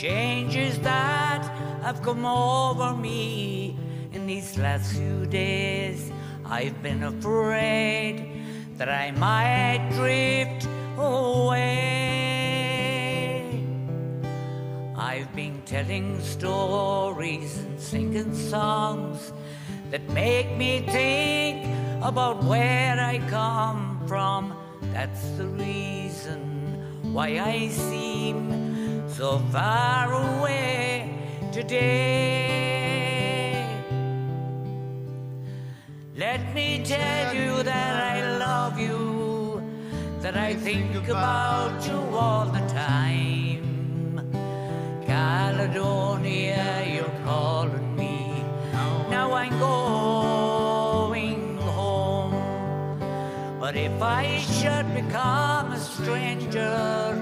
changes that have come over me in these last few days. I've been afraid that I might drift away. I've been telling stories and singing songs that make me think about where I come from. That's the reason why I seem so far away today. Let me tell you that I love you, that I think about you all the time. Caledonia, you're calling me. Now I'm going home. But if I should become a stranger,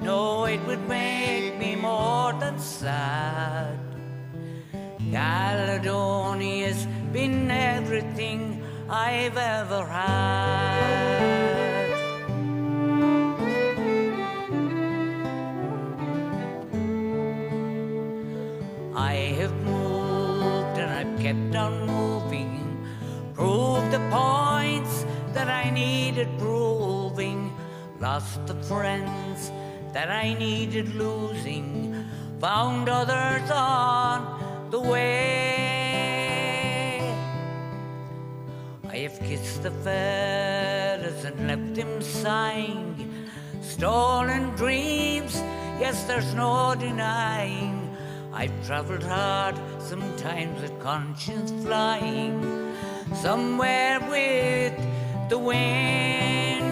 no, it would make me more than sad. Caledonia's been everything I've ever had. I have moved and I've kept on moving, proved the points that I needed proving, lost the friends that I needed losing, found others on the way. I have kissed the fellas and left them sighing, stolen dreams, yes, there's no denying. I've travelled hard, sometimes with conscience flying, somewhere with the wind.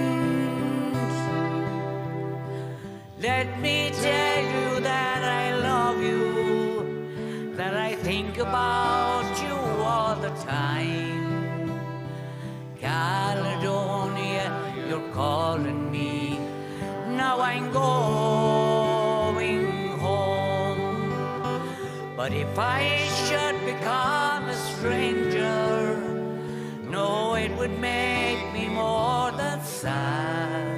Let me tell you that I love you, that I think about you all the time. Caledonia, you're calling me. Now I'm going home. But if I should become a stranger, no, it would make me more than sad.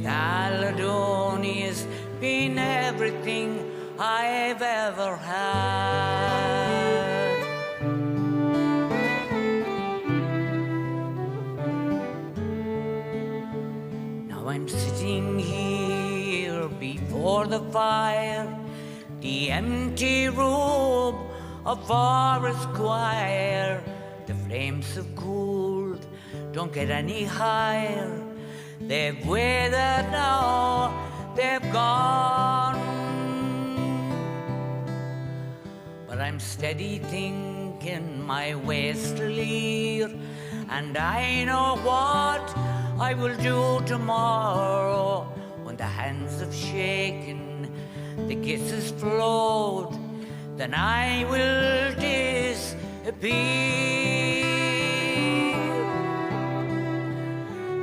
Caledonia's been everything I've ever had. Now I'm sitting here before the fire, the empty room of Forest Square. The flames have cooled, don't get any higher. They've withered now, they've gone. But I'm steady thinking my way's clear, and I know what I will do tomorrow. When the hands have shaken, the kisses flowed, then I will disappear.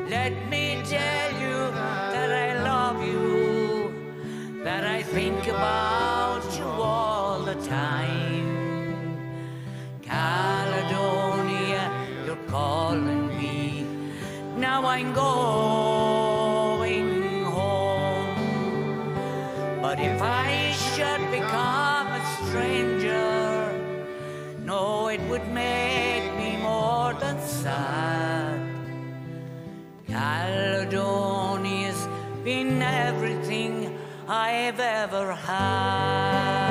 Let me tell you that I love you, that I think about you all the time. Caledonia, you're calling me. Now I'm going home. But if I should become a stranger, no, it would make me more than sad. Caledonia's been everything I've ever had.